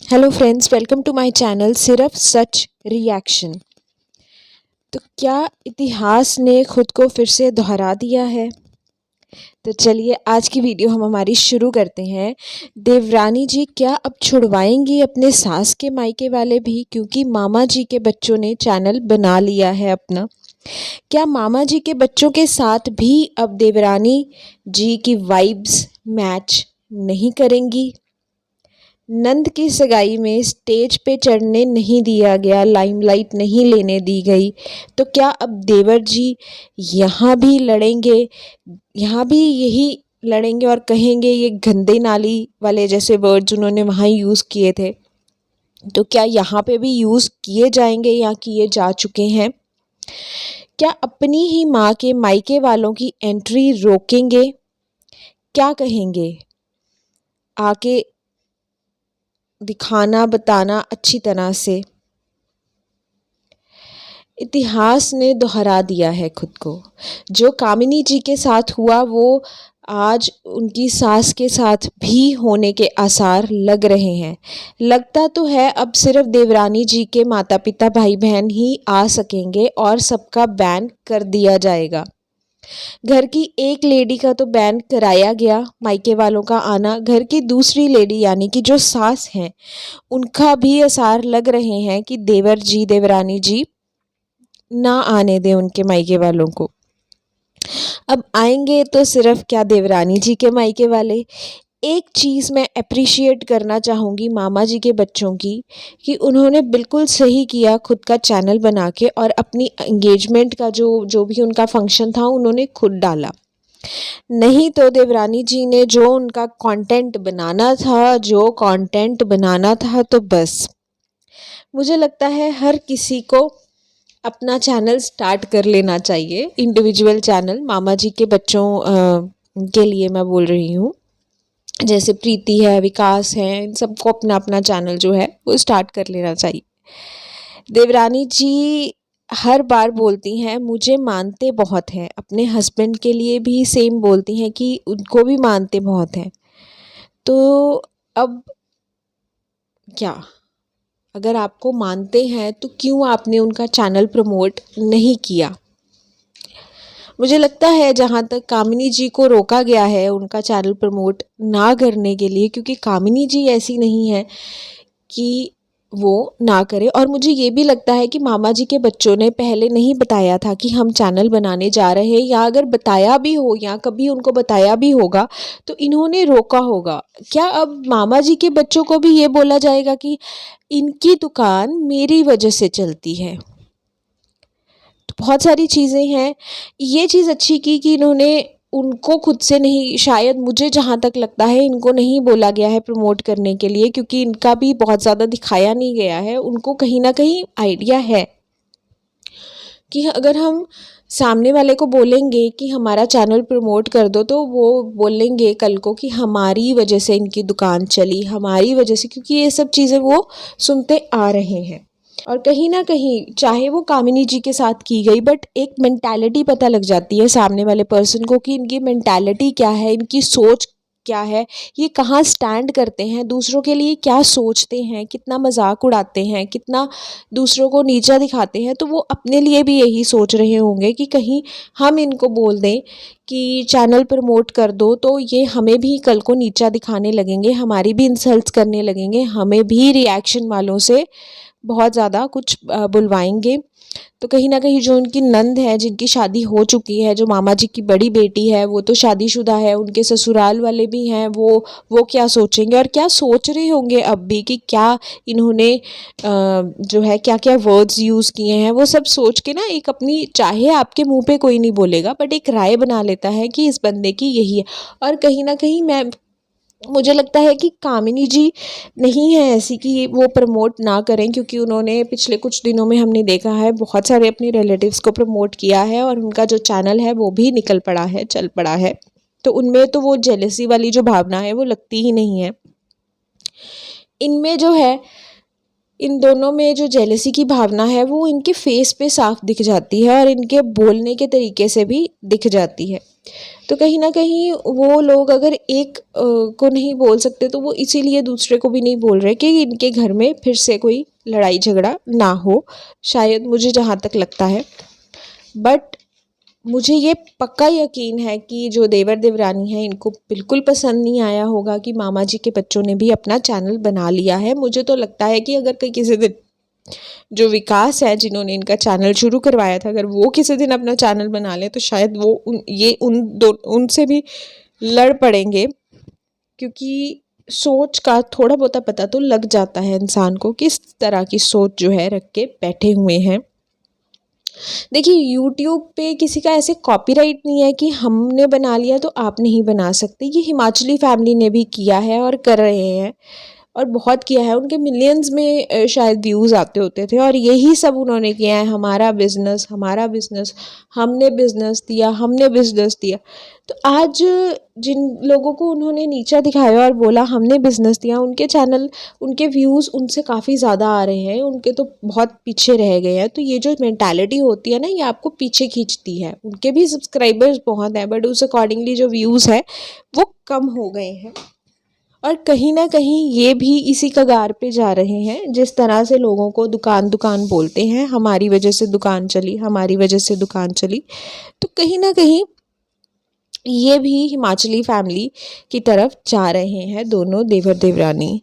Hello friends, welcome to my channel सिर्फ सच reaction. तो क्या इतिहास ने खुद को फिर से दोहरा दिया है? तो चलिए आज की वीडियो हम हमारी शुरू करते हैं। देवरानी जी क्या अब छुड़वाएंगी अपने सास के मायके वाले भी, क्योंकि मामा जी के बच्चों ने चैनल बना लिया है अपना। क्या मामा जी के बच्चों के साथ भी अब देवरानी जी की वाइब्स मैच नहीं करेंगी? नंद की सगाई में स्टेज पे चढ़ने नहीं दिया गया, लाइमलाइट नहीं लेने दी गई, तो क्या अब देवर जी यहाँ भी लड़ेंगे? यहाँ भी यही लड़ेंगे और कहेंगे ये गंदे नाली वाले जैसे वर्ड्स उन्होंने वहाँ यूज़ किए थे, तो क्या यहाँ पे भी यूज़ किए जाएंगे या किए जा चुके हैं? क्या अपनी ही माँ के मायके वालों की एंट्री रोकेंगे? क्या कहेंगे? आके दिखाना बताना अच्छी तरह से। इतिहास ने दोहरा दिया है खुद को। जो कामिनी जी के साथ हुआ वो आज उनकी सास के साथ भी होने के आसार लग रहे हैं। लगता तो है अब सिर्फ देवरानी जी के माता पिता भाई बहन ही आ सकेंगे और सबका बैन कर दिया जाएगा। घर की एक लेडी का तो बैन कराया गया, मायके वालों का आना। घर की दूसरी लेडी यानी कि जो सास हैं उनका भी आसार लग रहे हैं कि देवर जी देवरानी जी ना आने दें उनके मायके वालों को। अब आएंगे तो सिर्फ क्या देवरानी जी के मायके वाले। एक चीज़ मैं अप्रिशिएट करना चाहूँगी मामा जी के बच्चों की, कि उन्होंने बिल्कुल सही किया खुद का चैनल बना के, और अपनी एंगेजमेंट का जो भी उनका फंक्शन था उन्होंने खुद डाला। नहीं तो देवरानी जी ने जो उनका कंटेंट बनाना था तो बस। मुझे लगता है हर किसी को अपना चैनल स्टार्ट कर लेना चाहिए, इंडिविजुअल चैनल। मामा जी के बच्चों के लिए मैं बोल रही हूँ, जैसे प्रीति है, विकास है, इन सबको अपना अपना चैनल जो है वो स्टार्ट कर लेना चाहिए। देवरानी जी हर बार बोलती हैं मुझे मानते बहुत हैं, अपने हस्बैंड के लिए भी सेम बोलती हैं कि उनको भी मानते बहुत हैं। तो अब क्या, अगर आपको मानते हैं तो क्यों आपने उनका चैनल प्रमोट नहीं किया? मुझे लगता है जहाँ तक कामिनी जी को रोका गया है उनका चैनल प्रमोट ना करने के लिए, क्योंकि कामिनी जी ऐसी नहीं है कि वो ना करे। और मुझे ये भी लगता है कि मामा जी के बच्चों ने पहले नहीं बताया था कि हम चैनल बनाने जा रहे हैं, या अगर बताया भी हो या कभी उनको बताया भी होगा तो इन्होंने रोका होगा। क्या अब मामा जी के बच्चों को भी ये बोला जाएगा कि इनकी दुकान मेरी वजह से चलती है? तो बहुत सारी चीज़ें हैं। ये चीज़ अच्छी की कि इन्होंने उनको खुद से नहीं, शायद मुझे जहाँ तक लगता है इनको नहीं बोला गया है प्रमोट करने के लिए, क्योंकि इनका भी बहुत ज़्यादा दिखाया नहीं गया है। उनको कहीं ना कहीं आइडिया है कि अगर हम सामने वाले को बोलेंगे कि हमारा चैनल प्रमोट कर दो, तो वो बोलेंगे कल को कि हमारी वजह से इनकी दुकान चली, हमारी वजह से, क्योंकि ये सब चीज़ें वो सुनते आ रहे हैं। और कहीं ना कहीं चाहे वो कामिनी जी के साथ की गई, बट एक मेंटालिटी पता लग जाती है सामने वाले पर्सन को कि इनकी मेंटालिटी क्या है, इनकी सोच क्या है, ये कहाँ स्टैंड करते हैं, दूसरों के लिए क्या सोचते हैं, कितना मजाक उड़ाते हैं, कितना दूसरों को नीचा दिखाते हैं। तो वो अपने लिए भी यही सोच रहे होंगे कि कहीं हम इनको बोल दें कि चैनल प्रमोट कर दो तो ये हमें भी कल को नीचा दिखाने लगेंगे, हमारी भी इंसल्ट्स करने लगेंगे, हमें भी रिएक्शन वालों से बहुत ज़्यादा कुछ बुलवाएंगे। तो कहीं ना कहीं जो उनकी नंद है, जिनकी शादी हो चुकी है, जो मामा जी की बड़ी बेटी है, वो तो शादीशुदा है, उनके ससुराल वाले भी हैं, वो क्या सोचेंगे और क्या सोच रहे होंगे अब भी, कि क्या इन्होंने जो है क्या क्या वर्ड्स यूज़ किए हैं, वो सब सोच के ना एक अपनी, चाहे आपके मुंह पे कोई नहीं बोलेगा बट एक राय बना लेता है कि इस बंदे की यही है। और कहीं ना कहीं मुझे लगता है कि कामिनी जी नहीं है ऐसी कि वो प्रमोट ना करें, क्योंकि उन्होंने पिछले कुछ दिनों में हमने देखा है बहुत सारे अपने रिलेटिव्स को प्रमोट किया है, और उनका जो चैनल है वो भी निकल पड़ा है, चल पड़ा है। तो उनमें तो वो जेलसी वाली जो भावना है वो लगती ही नहीं है। इनमें जो है इन दोनों में जो जेलसी की भावना है वो इनके फेस पे साफ दिख जाती है और इनके बोलने के तरीके से भी दिख जाती है। तो कहीं ना कहीं वो लोग अगर एक को नहीं बोल सकते तो वो इसीलिए दूसरे को भी नहीं बोल रहे कि इनके घर में फिर से कोई लड़ाई झगड़ा ना हो, शायद, मुझे जहाँ तक लगता है। बट मुझे ये पक्का यकीन है कि जो देवर देवरानी है इनको बिल्कुल पसंद नहीं आया होगा कि मामा जी के बच्चों ने भी अपना चैनल बना लिया है। मुझे तो लगता है कि अगर कहीं किसी दिन जो विकास है जिन्होंने इनका चैनल शुरू करवाया था, अगर वो किसी दिन अपना चैनल बना ले तो शायद वो उनसे भी लड़ पड़ेंगे, क्योंकि सोच का थोड़ा बहुत पता तो लग जाता है इंसान को किस तरह की सोच जो है रख के बैठे हुए हैं। देखिए, यूट्यूब पे किसी का ऐसे कॉपीराइट नहीं है कि हमने बना लिया तो आप नहीं बना सकते। ये हिमाचली फैमिली ने भी किया है और कर रहे हैं और बहुत किया है। उनके मिलियंस में शायद व्यूज़ आते होते थे और यही सब उन्होंने किया है, हमारा बिज़नेस, हमारा बिज़नेस, हमने बिज़नेस दिया, हमने बिज़नेस दिया। तो आज जिन लोगों को उन्होंने नीचा दिखाया और बोला हमने बिज़नेस दिया, उनके चैनल, उनके व्यूज़ उनसे काफ़ी ज़्यादा आ रहे हैं, उनके तो बहुत पीछे रह गए हैं। तो ये जो मेंटालिटी होती है ना, ये आपको पीछे खींचती है। उनके भी सब्सक्राइबर्स बहुत हैं बट उस अकॉर्डिंगली जो व्यूज़ है वो कम हो गए हैं। और कहीं ना कहीं ये भी इसी कगार पे जा रहे हैं। जिस तरह से लोगों को दुकान दुकान बोलते हैं, हमारी वजह से दुकान चली, हमारी वजह से दुकान चली, तो कहीं ना कहीं ये भी हिमाचली फैमिली की तरफ जा रहे हैं दोनों देवर देवरानी।